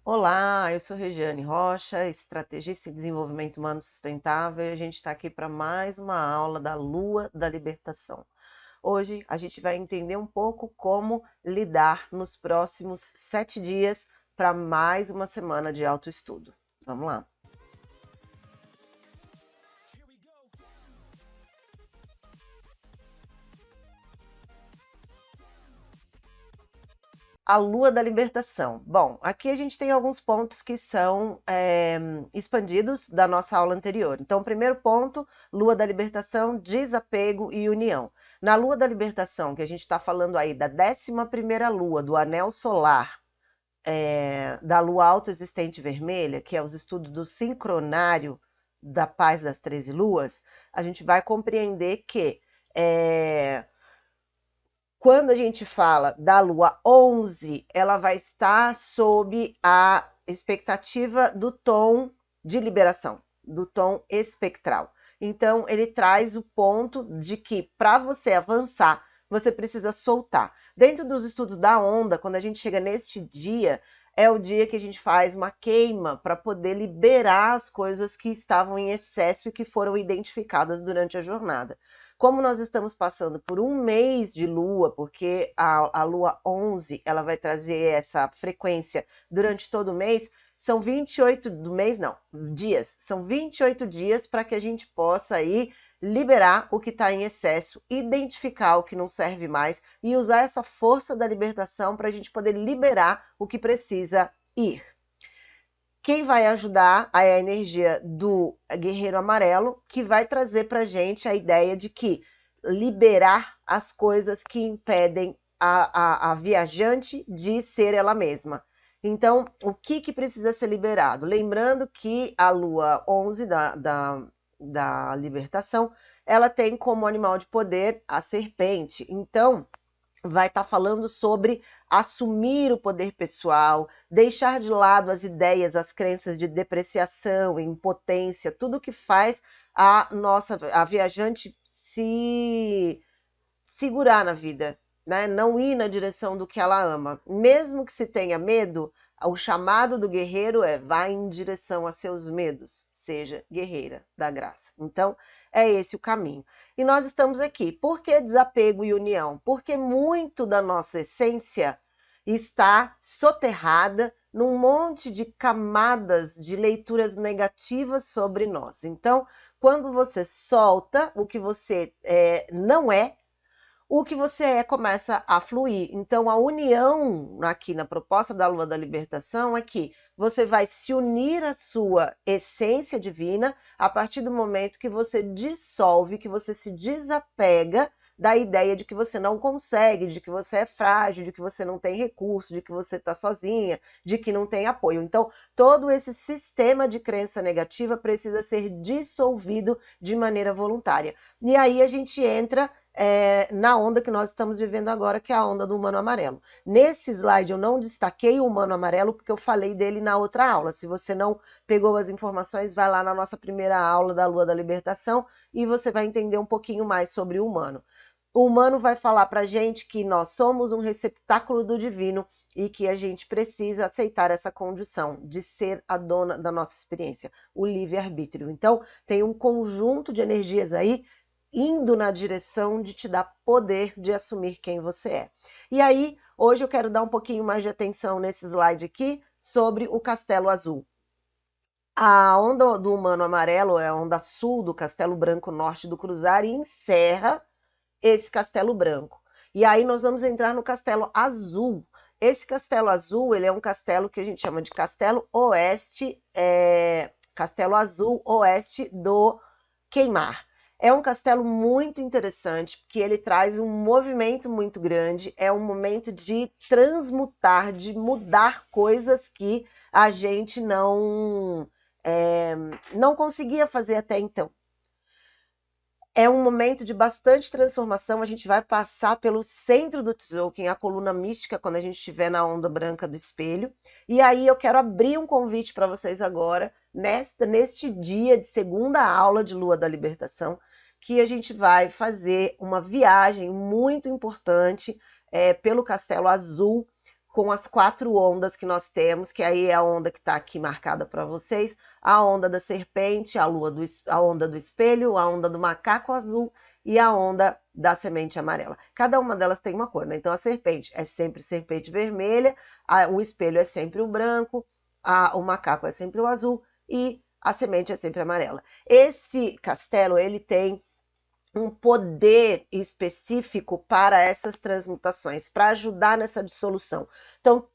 Olá, eu sou Regiane Rocha, estrategista em desenvolvimento humano sustentável, e a gente está aqui para mais uma aula da Lua da Libertação. Hoje a gente vai entender um pouco como lidar nos próximos 7 dias para mais uma semana de autoestudo. Vamos lá. A Lua da Libertação. Bom, aqui a gente tem alguns pontos que são expandidos da nossa aula anterior. Então, o primeiro ponto, Lua da Libertação, desapego e união. Na Lua da Libertação, que a gente está falando aí da 11ª Lua do Anel Solar, da Lua Autoexistente Vermelha, que é os estudos do sincronário da Paz das 13 Luas, a gente vai compreender que quando a gente fala da Lua 11, ela vai estar sob a expectativa do tom de liberação, do tom espectral. Então, ele traz o ponto de que para você avançar, você precisa soltar. Dentro dos estudos da onda, quando a gente chega neste dia, é o dia que a gente faz uma queima para poder liberar as coisas que estavam em excesso e que foram identificadas durante a jornada. Como nós estamos passando por um mês de lua, porque a lua 11 ela vai trazer essa frequência durante todo o mês, são 28 do mês, não, dias. São 28 dias para que a gente possa aí liberar o que está em excesso, identificar o que não serve mais e usar essa força da libertação para a gente poder liberar o que precisa ir. Quem vai ajudar é a energia do guerreiro amarelo, que vai trazer para a gente a ideia de que liberar as coisas que impedem a viajante de ser ela mesma. Então, o que precisa ser liberado? Lembrando que a lua 11 da libertação, ela tem como animal de poder a serpente. Então, vai estar falando sobre assumir o poder pessoal, deixar de lado as ideias, as crenças de depreciação, impotência, tudo que faz a viajante se segurar na vida, né? Não ir na direção do que ela ama. Mesmo que se tenha medo, o chamado do guerreiro é: vá em direção a seus medos, seja guerreira da graça. Então, é esse o caminho. E nós estamos aqui. Por que desapego e união? Porque muito da nossa essência está soterrada num monte de camadas de leituras negativas sobre nós. Então, quando você solta o que você não é, o que você começa a fluir. Então, a união aqui na proposta da Lua da Libertação é que você vai se unir à sua essência divina a partir do momento que você dissolve, que você se desapega da ideia de que você não consegue, de que você é frágil, de que você não tem recurso, de que você está sozinha, de que não tem apoio. Então, todo esse sistema de crença negativa precisa ser dissolvido de maneira voluntária. E aí a gente entra na onda que nós estamos vivendo agora, que é a onda do humano amarelo. Nesse slide eu não destaquei o humano amarelo porque eu falei dele na outra aula. Se você não pegou as informações, vai lá na nossa primeira aula da Lua da Libertação e você vai entender um pouquinho mais sobre o humano. O humano vai falar pra gente que nós somos um receptáculo do divino e que a gente precisa aceitar essa condição de ser a dona da nossa experiência, o livre-arbítrio. Então, tem um conjunto de energias aí indo na direção de te dar poder de assumir quem você é. E aí, hoje eu quero dar um pouquinho mais de atenção nesse slide aqui sobre o Castelo Azul. A onda do humano amarelo é a onda sul do Castelo Branco Norte do Cruzar e encerra esse Castelo Branco. E aí nós vamos entrar no Castelo Azul. Esse Castelo Azul, ele é um castelo que a gente chama de Castelo Oeste, Castelo Azul Oeste do Queimar. É um castelo muito interessante, porque ele traz um movimento muito grande, é um momento de transmutar, de mudar coisas que a gente não conseguia fazer até então. É um momento de bastante transformação. A gente vai passar pelo centro do Tzolk'in, a coluna mística, quando a gente estiver na onda branca do espelho. E aí eu quero abrir um convite para vocês agora, neste dia de segunda aula de Lua da Libertação, que a gente vai fazer uma viagem muito importante pelo Castelo Azul, com as 4 ondas que nós temos, que aí é a onda que está aqui marcada para vocês, a onda da serpente, a onda do espelho, a onda do macaco azul e a onda da semente amarela. Cada uma delas tem uma cor, né? Então a serpente é sempre serpente vermelha, o espelho é sempre o branco, o macaco é sempre o azul e a semente é sempre amarela. Esse castelo, ele tem um poder específico para essas transmutações, para ajudar nessa dissolução. Então,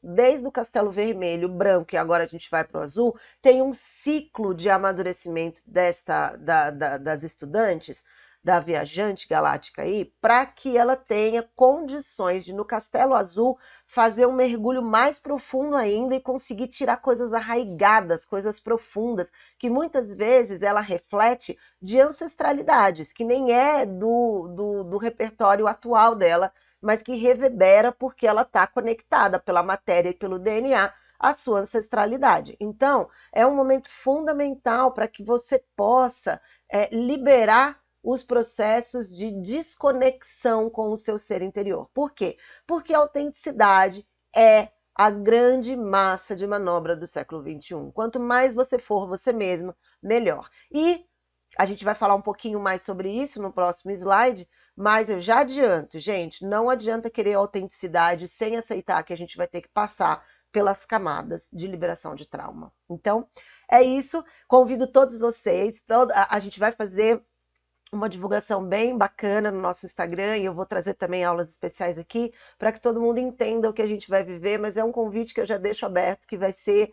desde o castelo vermelho, branco e agora a gente vai para o azul, tem um ciclo de amadurecimento das estudantes, da viajante galáctica aí, para que ela tenha condições de, no Castelo Azul, fazer um mergulho mais profundo ainda e conseguir tirar coisas arraigadas, coisas profundas, que muitas vezes ela reflete de ancestralidades, que nem é do repertório atual dela, mas que reverbera porque ela está conectada pela matéria e pelo DNA à sua ancestralidade. Então, é um momento fundamental para que você possa liberar os processos de desconexão com o seu ser interior. Por quê? Porque a autenticidade é a grande massa de manobra do século XXI. Quanto mais você for você mesma, melhor. E a gente vai falar um pouquinho mais sobre isso no próximo slide, mas eu já adianto, gente, não adianta querer autenticidade sem aceitar que a gente vai ter que passar pelas camadas de liberação de trauma. Então, é isso. Convido todos vocês, a gente vai fazer uma divulgação bem bacana no nosso Instagram e eu vou trazer também aulas especiais aqui para que todo mundo entenda o que a gente vai viver, mas é um convite que eu já deixo aberto, que vai ser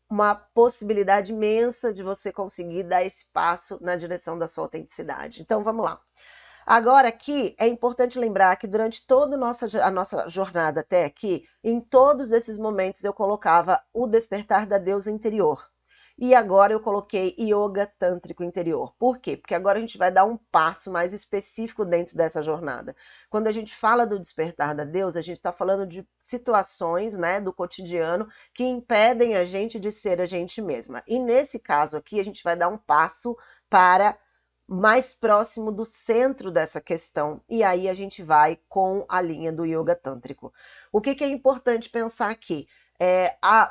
uma possibilidade imensa de você conseguir dar esse passo na direção da sua autenticidade. Então, vamos lá. Agora, aqui, é importante lembrar que durante toda a nossa jornada até aqui, em todos esses momentos eu colocava o despertar da deusa interior. E agora eu coloquei yoga tântrico interior. Por quê? Porque agora a gente vai dar um passo mais específico dentro dessa jornada. Quando a gente fala do despertar da deusa, a gente está falando de situações, né, do cotidiano que impedem a gente de ser a gente mesma. E nesse caso aqui, a gente vai dar um passo para mais próximo do centro dessa questão. E aí a gente vai com a linha do yoga tântrico. O que é importante pensar aqui?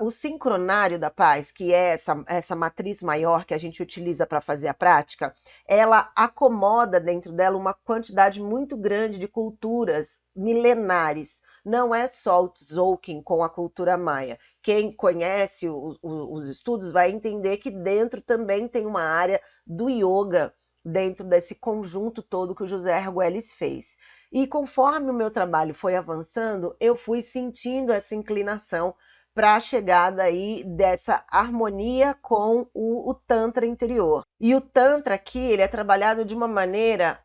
O sincronário da paz, que é essa matriz maior que a gente utiliza para fazer a prática, ela acomoda dentro dela uma quantidade muito grande de culturas milenares. Não é só o Tzolk'in com a cultura maia. Quem conhece os estudos vai entender que dentro também tem uma área do yoga, dentro desse conjunto todo que o José Argüelles fez. E conforme o meu trabalho foi avançando, eu fui sentindo essa inclinação para a chegada aí dessa harmonia com o Tantra interior. E o Tantra aqui, ele é trabalhado de uma maneira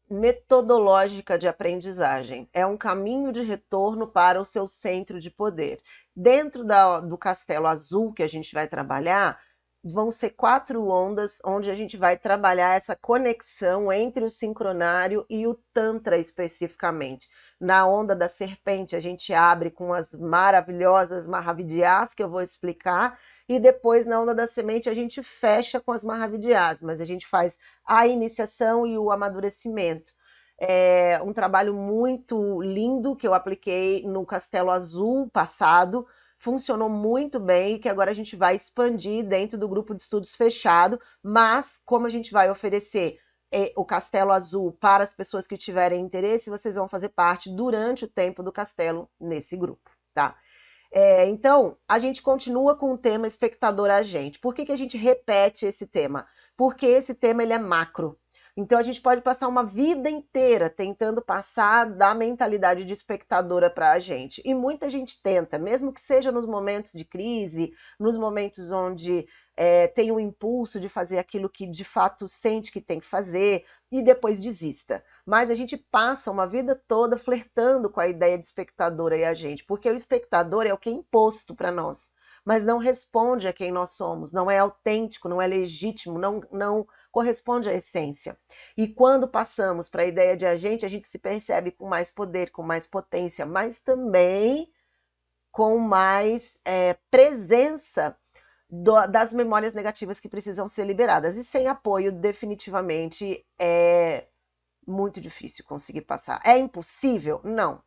metodológica de aprendizagem. É um caminho de retorno para o seu centro de poder. Dentro do Castelo Azul que a gente vai trabalhar, vão ser 4 ondas onde a gente vai trabalhar essa conexão entre o sincronário e o Tantra especificamente. Na onda da serpente, a gente abre com as maravilhosas Mahavidyas, que eu vou explicar, e depois na onda da semente a gente fecha com as Mahavidyas, mas a gente faz a iniciação e o amadurecimento. É um trabalho muito lindo que eu apliquei no Castelo Azul passado, funcionou muito bem e que agora a gente vai expandir dentro do grupo de estudos fechado, mas como a gente vai oferecer o Castelo Azul para as pessoas que tiverem interesse, vocês vão fazer parte durante o tempo do Castelo nesse grupo, tá? Então, a gente continua com o tema espectador agente. Por que a gente repete esse tema? Porque esse tema ele é macro. Então, a gente pode passar uma vida inteira tentando passar da mentalidade de espectadora para a gente. E muita gente tenta, mesmo que seja nos momentos de crise, nos momentos onde tem o impulso de fazer aquilo que de fato sente que tem que fazer e depois desista. Mas a gente passa uma vida toda flertando com a ideia de espectadora e agente, porque o espectador é o que é imposto para nós, mas não responde a quem nós somos, não é autêntico, não é legítimo, não corresponde à essência. E quando passamos para a ideia de agente, a gente se percebe com mais poder, com mais potência, mas também com mais presença das memórias negativas que precisam ser liberadas. E sem apoio, definitivamente, é muito difícil conseguir passar. É impossível? Não.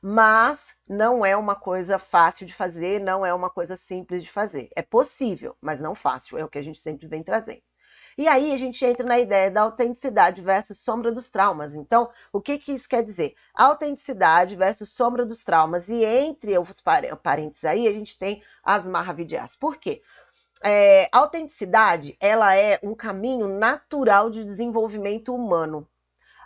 Mas não é uma coisa fácil de fazer, não é uma coisa simples de fazer. É possível, mas não fácil, é o que a gente sempre vem trazendo. E aí a gente entra na ideia da autenticidade versus sombra dos traumas. Então, o que isso quer dizer? Autenticidade versus sombra dos traumas. E entre os parênteses aí, a gente tem as Mahavidyas. Por quê? A autenticidade, ela é um caminho natural de desenvolvimento humano.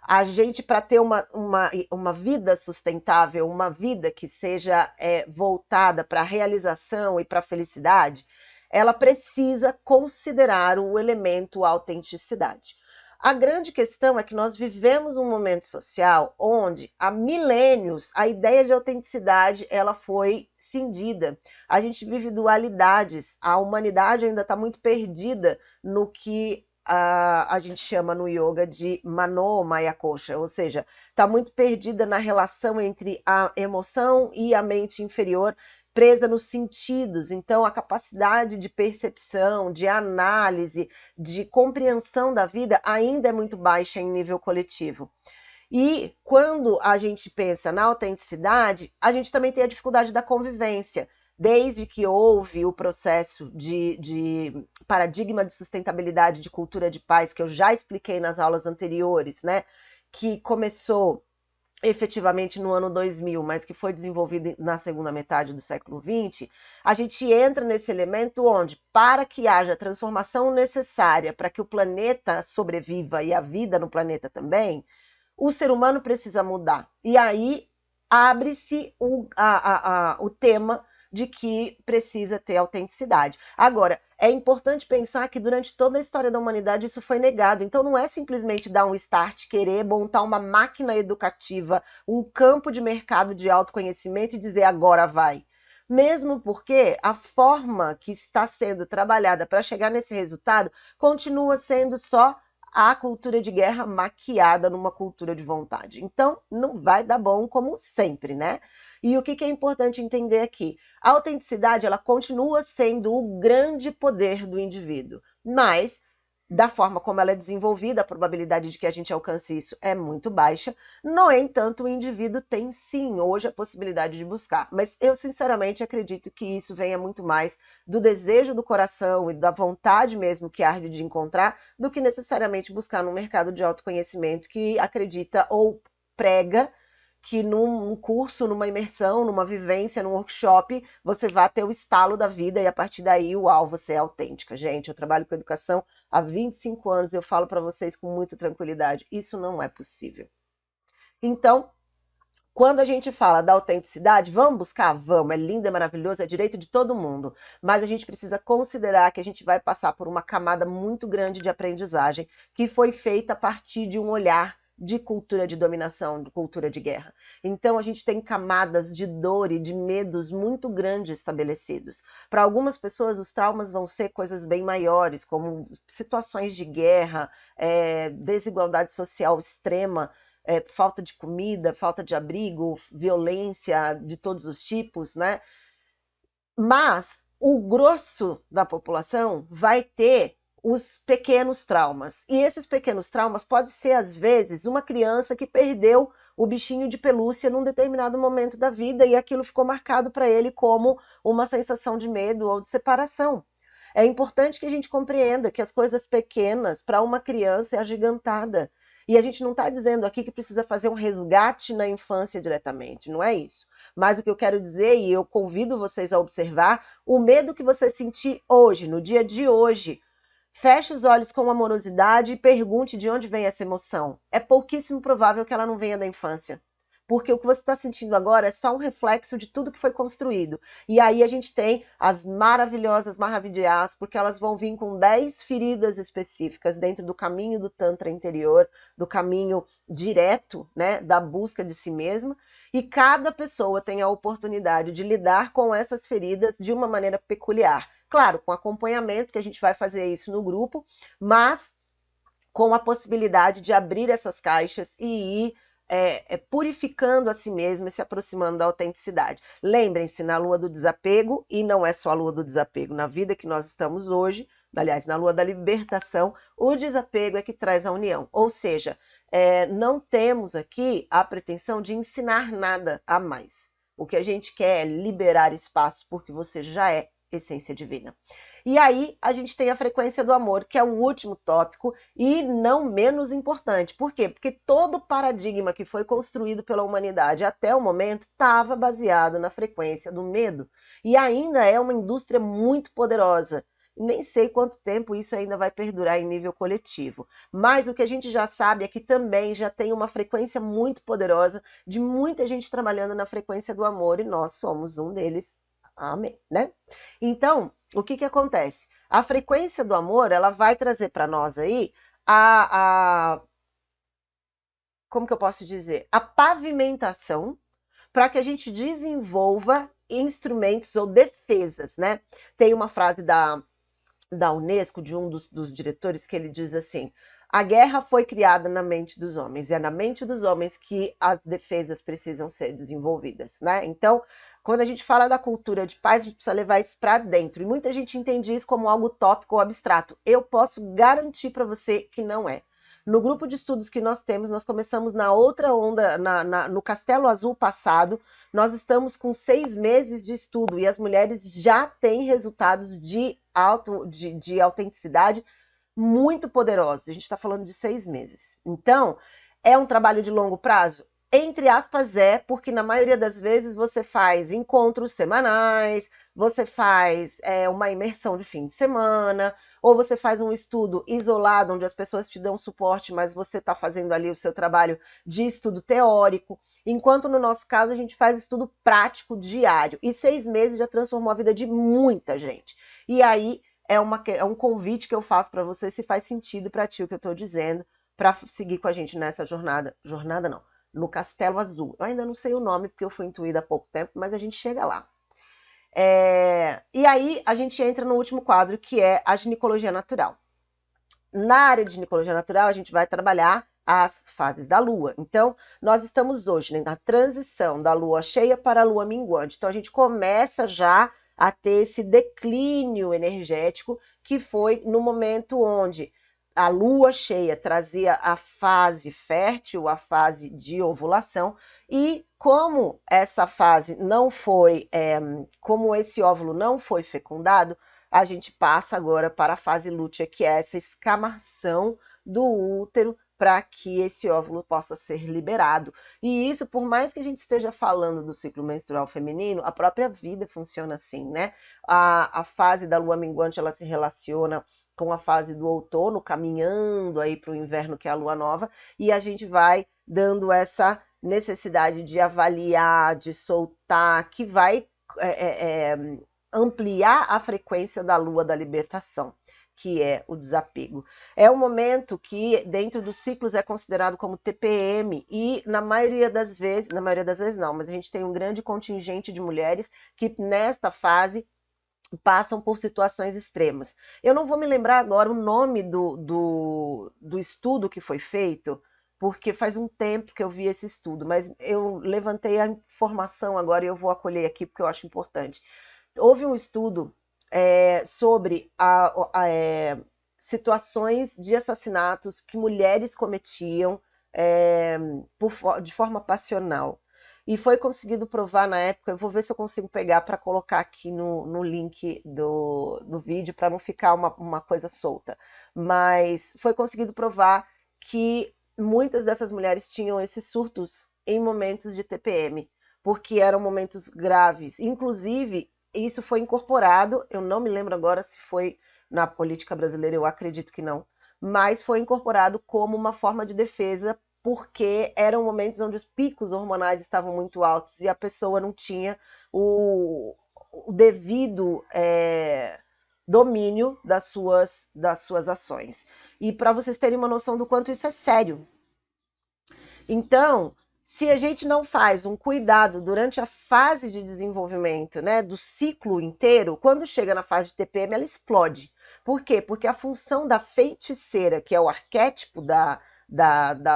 A gente, para ter uma vida sustentável, uma vida que seja voltada para a realização e para a felicidade, ela precisa considerar o elemento autenticidade. A grande questão é que nós vivemos um momento social onde, há milênios, a ideia de autenticidade ela foi cindida. A gente vive dualidades, a humanidade ainda está muito perdida no que a gente chama no yoga de mano maya kosha, ou seja, está muito perdida na relação entre a emoção e a mente inferior, presa nos sentidos. Então, a capacidade de percepção, de análise, de compreensão da vida ainda é muito baixa em nível coletivo. E quando a gente pensa na autenticidade, a gente também tem a dificuldade da convivência. Desde que houve o processo de paradigma de sustentabilidade de cultura de paz, que eu já expliquei nas aulas anteriores, né? Que começou efetivamente no ano 2000, mas que foi desenvolvido na segunda metade do século XX, a gente entra nesse elemento onde, para que haja transformação necessária para que o planeta sobreviva e a vida no planeta também, o ser humano precisa mudar. E aí abre-se o tema de que precisa ter autenticidade. Agora, é importante pensar que durante toda a história da humanidade isso foi negado. Então não é simplesmente dar um start, querer montar uma máquina educativa, um campo de mercado de autoconhecimento e dizer agora vai. Mesmo porque a forma que está sendo trabalhada para chegar nesse resultado continua sendo só a cultura de guerra maquiada numa cultura de vontade. Então, não vai dar bom como sempre, né? E o que é importante entender aqui? A autenticidade, ela continua sendo o grande poder do indivíduo, mas da forma como ela é desenvolvida, a probabilidade de que a gente alcance isso é muito baixa. No entanto, o indivíduo tem sim hoje a possibilidade de buscar, mas eu sinceramente acredito que isso venha muito mais do desejo do coração e da vontade mesmo que arde de encontrar, do que necessariamente buscar no mercado de autoconhecimento que acredita ou prega que num curso, numa imersão, numa vivência, num workshop, você vai ter o estalo da vida e a partir daí, uau, você é autêntica. Gente, eu trabalho com educação há 25 anos, eu falo para vocês com muita tranquilidade, isso não é possível. Então, quando a gente fala da autenticidade, vamos buscar? Vamos, é lindo, é maravilhoso, é direito de todo mundo, mas a gente precisa considerar que a gente vai passar por uma camada muito grande de aprendizagem que foi feita a partir de um olhar de cultura de dominação, de cultura de guerra. Então a gente tem camadas de dor e de medos muito grandes estabelecidos. Para algumas pessoas os traumas vão ser coisas bem maiores, como situações de guerra, desigualdade social extrema, falta de comida, falta de abrigo, violência de todos os tipos, né? Mas o grosso da população vai ter os pequenos traumas. E esses pequenos traumas pode ser, às vezes, uma criança que perdeu o bichinho de pelúcia num determinado momento da vida e aquilo ficou marcado para ele como uma sensação de medo ou de separação. É importante que a gente compreenda que as coisas pequenas, para uma criança, é agigantada. E a gente não está dizendo aqui que precisa fazer um resgate na infância diretamente, não é isso. Mas o que eu quero dizer, e eu convido vocês a observar, o medo que você sentir hoje, no dia de hoje, feche os olhos com amorosidade e pergunte de onde vem essa emoção. É pouquíssimo provável que ela não venha da infância. Porque o que você está sentindo agora é só um reflexo de tudo que foi construído. E aí a gente tem as maravilhosas Mahavidyas, porque elas vão vir com 10 feridas específicas dentro do caminho do Tantra interior, do caminho direto, né, da busca de si mesma. E cada pessoa tem a oportunidade de lidar com essas feridas de uma maneira peculiar. Claro, com acompanhamento, que a gente vai fazer isso no grupo, mas com a possibilidade de abrir essas caixas e ir purificando a si mesmo e se aproximando da autenticidade. Lembrem-se, na lua do desapego, e não é só a lua do desapego, na vida que nós estamos hoje, aliás, na lua da libertação, o desapego é que traz a união. Ou seja, não temos aqui a pretensão de ensinar nada a mais. O que a gente quer é liberar espaço, porque você já é essência divina. E aí a gente tem a frequência do amor, que é o último tópico e não menos importante. Por quê? Porque todo paradigma que foi construído pela humanidade até o momento estava baseado na frequência do medo. E ainda é uma indústria muito poderosa. Nem sei quanto tempo isso ainda vai perdurar em nível coletivo. Mas o que a gente já sabe é que também já tem uma frequência muito poderosa de muita gente trabalhando na frequência do amor e nós somos um deles. Amém, né? Então, o que que acontece? A frequência do amor, ela vai trazer para nós aí como que eu posso dizer? A pavimentação para que a gente desenvolva instrumentos ou defesas, né? Tem uma frase da Unesco, de um dos diretores, que ele diz assim: a guerra foi criada na mente dos homens, e é na mente dos homens que as defesas precisam ser desenvolvidas, né? Então, quando a gente fala da cultura de paz, a gente precisa levar isso para dentro, e muita gente entende isso como algo tópico ou abstrato. Eu posso garantir para você que não é. No grupo de estudos que nós temos, nós começamos na outra onda, no Castelo Azul passado, nós estamos com 6 meses de estudo e as mulheres já têm resultados de autenticidade muito poderosos. A gente está falando de 6 meses. Então, é um trabalho de longo prazo? Entre aspas, porque na maioria das vezes você faz encontros semanais, você faz uma imersão de fim de semana, ou você faz um estudo isolado, onde as pessoas te dão suporte, mas você está fazendo ali o seu trabalho de estudo teórico. Enquanto no nosso caso a gente faz estudo prático diário. E 6 meses já transformou a vida de muita gente. E aí é um convite que eu faço para você, se faz sentido para ti o que eu estou dizendo, para seguir com a gente nessa jornada. Jornada não, no Castelo Azul. Eu ainda não sei o nome, porque eu fui intuída há pouco tempo, mas a gente chega lá. E aí a gente entra no último quadro, que é a ginecologia natural. Na área de ginecologia natural, a gente vai trabalhar as fases da lua. Então, nós estamos hoje, né, na transição da lua cheia para a lua minguante. Então, a gente começa já a ter esse declínio energético, que foi no momento onde a lua cheia trazia a fase fértil, a fase de ovulação, e como essa fase não foi, como esse óvulo não foi fecundado, a gente passa agora para a fase lútea, que é essa escamação do útero para que esse óvulo possa ser liberado. E isso, por mais que a gente esteja falando do ciclo menstrual feminino, a própria vida funciona assim, né? A fase da lua minguante, ela se relaciona com a fase do outono, caminhando aí para o inverno, que é a lua nova, e a gente vai dando essa necessidade de avaliar, de soltar, que vai ampliar a frequência da lua da libertação, que é o desapego. É um momento que dentro dos ciclos é considerado como TPM e na maioria das vezes não, mas a gente tem um grande contingente de mulheres que nesta fase passam por situações extremas. Eu não vou me lembrar agora o nome do estudo que foi feito, porque faz um tempo que eu vi esse estudo, mas eu levantei a informação agora e eu vou acolher aqui porque eu acho importante. Houve um estudo sobre situações de assassinatos que mulheres cometiam de forma passional. E foi conseguido provar na época, eu vou ver se eu consigo pegar para colocar aqui no link do vídeo, para não ficar uma coisa solta. Mas foi conseguido provar que muitas dessas mulheres tinham esses surtos em momentos de TPM, porque eram momentos graves. Inclusive, isso foi incorporado, eu não me lembro agora se foi na política brasileira, eu acredito que não, mas foi incorporado como uma forma de defesa, porque eram momentos onde os picos hormonais estavam muito altos e a pessoa não tinha o devido domínio das suas ações. E para vocês terem uma noção do quanto isso é sério. Então, se a gente não faz um cuidado durante a fase de desenvolvimento, né, do ciclo inteiro, quando chega na fase de TPM, ela explode. Por quê? Porque a função da feiticeira, que é o arquétipo da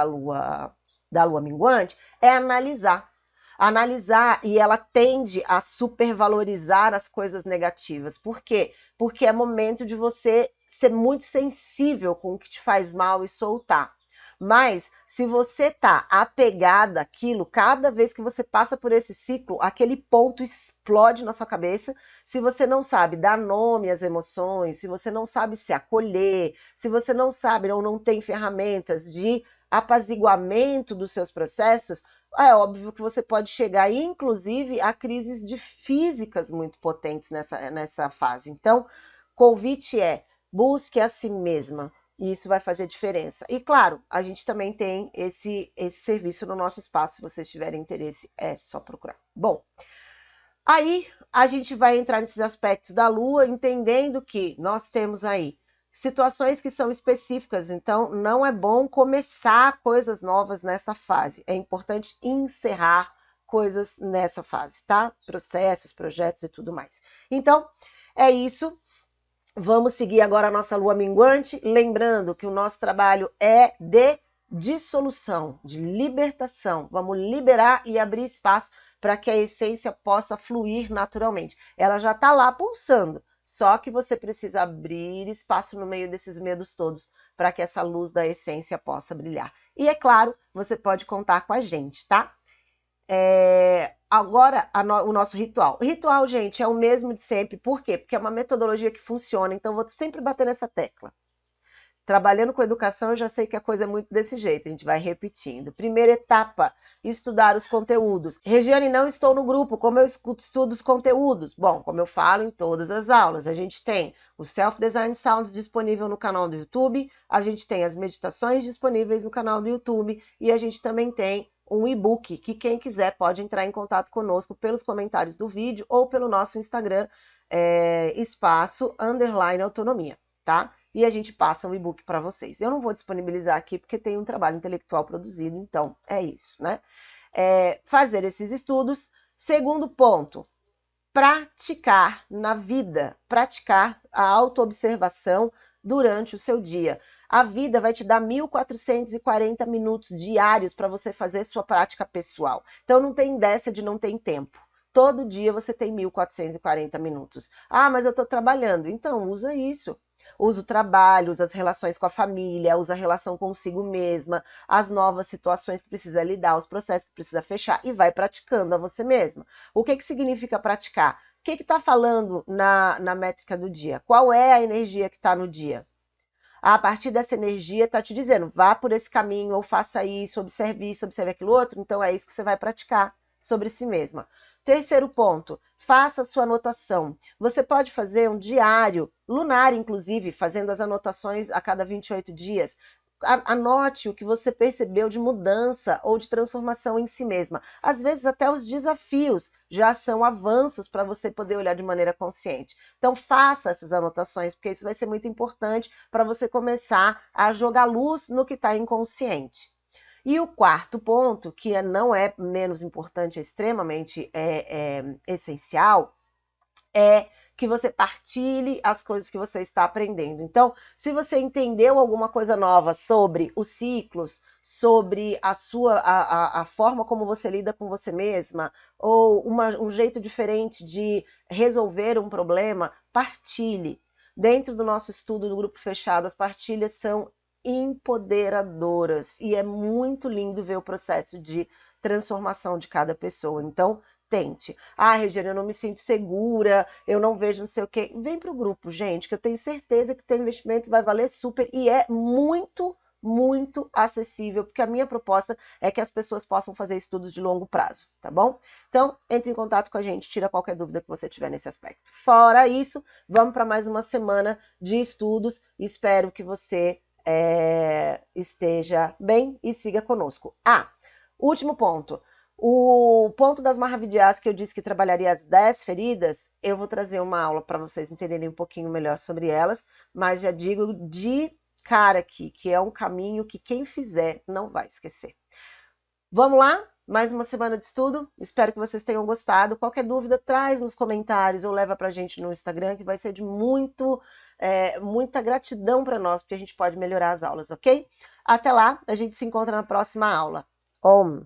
lua minguante, é analisar. Analisar, e ela tende a supervalorizar as coisas negativas. Por quê? Porque é momento de você ser muito sensível com o que te faz mal e soltar. Mas se você tá apegada àquilo, cada vez que você passa por esse ciclo, aquele ponto explode na sua cabeça. Se você não sabe dar nome às emoções, se você não sabe se acolher, se você não sabe ou não tem ferramentas de apaziguamento dos seus processos, é óbvio que você pode chegar, inclusive, a crises físicas muito potentes nessa fase. Então, convite é: busque a si mesma. E isso vai fazer diferença. E claro, a gente também tem esse serviço no nosso espaço. Se vocês tiverem interesse, é só procurar. Bom, aí a gente vai entrar nesses aspectos da Lua, entendendo que nós temos aí situações que são específicas, então não é bom começar coisas novas nessa fase. É importante encerrar coisas nessa fase, tá? Processos, projetos e tudo mais. Então, é isso. Vamos seguir agora a nossa lua minguante, lembrando que o nosso trabalho é de dissolução, de libertação. Vamos liberar e abrir espaço para que a essência possa fluir naturalmente. Ela já está lá pulsando, só que você precisa abrir espaço no meio desses medos todos para que essa luz da essência possa brilhar. E é claro, você pode contar com a gente, tá? Agora, o nosso ritual. O ritual, gente, é o mesmo de sempre. Por quê? Porque é uma metodologia que funciona, então vou sempre bater nessa tecla. Trabalhando com educação, eu já sei que a coisa é muito desse jeito, a gente vai repetindo. Primeira etapa, estudar os conteúdos. Regiane, não estou no grupo, como eu estudo os conteúdos? Bom, como eu falo em todas as aulas, a gente tem o Self Design Sounds disponível no canal do YouTube, a gente tem as meditações disponíveis no canal do YouTube e a gente também tem um e-book que quem quiser pode entrar em contato conosco pelos comentários do vídeo ou pelo nosso Instagram, espaço_autonomia, tá? E a gente passa um e-book para vocês. Eu não vou disponibilizar aqui porque tem um trabalho intelectual produzido, então é isso, né? Fazer esses estudos. Segundo ponto, praticar na vida, praticar a autoobservação durante o seu dia. A vida vai te dar 1.440 minutos diários para você fazer sua prática pessoal. Então não tem dessa de não ter tempo. Todo dia você tem 1.440 minutos. Ah, mas eu estou trabalhando. Então usa isso. Usa o trabalho, usa as relações com a família, usa a relação consigo mesma, as novas situações que precisa lidar, os processos que precisa fechar e vai praticando a você mesma. O que significa praticar? O que está falando na métrica do dia? Qual é a energia que está no dia? A partir dessa energia está te dizendo, vá por esse caminho, ou faça isso, observe aquilo outro, então é isso que você vai praticar sobre si mesma. Terceiro ponto, faça a sua anotação. Você pode fazer um diário, lunar inclusive, fazendo as anotações a cada 28 dias. Anote o que você percebeu de mudança ou de transformação em si mesma. Às vezes até os desafios já são avanços para você poder olhar de maneira consciente. Então faça essas anotações, porque isso vai ser muito importante para você começar a jogar luz no que está inconsciente. E o quarto ponto, que não é menos importante, é extremamente essencial, é que você partilhe as coisas que você está aprendendo. Então, se você entendeu alguma coisa nova sobre os ciclos, sobre a forma como você lida com você mesma, ou um jeito diferente de resolver um problema, partilhe. Dentro do nosso estudo do grupo fechado, as partilhas são empoderadoras e é muito lindo ver o processo de transformação de cada pessoa. Então, tente. Ah, Regiane, eu não me sinto segura, eu não vejo não sei o quê. Vem para o grupo, gente, que eu tenho certeza que o teu investimento vai valer super e é muito, muito acessível, porque a minha proposta é que as pessoas possam fazer estudos de longo prazo, tá bom? Então, entre em contato com a gente, tira qualquer dúvida que você tiver nesse aspecto. Fora isso, vamos para mais uma semana de estudos. Espero que você esteja bem e siga conosco. Último ponto. O ponto das Mahavidyas que eu disse que trabalharia as 10 feridas, eu vou trazer uma aula para vocês entenderem um pouquinho melhor sobre elas, mas já digo de cara aqui, que é um caminho que quem fizer não vai esquecer. Vamos lá? Mais uma semana de estudo, espero que vocês tenham gostado. Qualquer dúvida, traz nos comentários ou leva pra gente no Instagram, que vai ser de muita gratidão para nós, porque a gente pode melhorar as aulas, ok? Até lá, a gente se encontra na próxima aula. Om!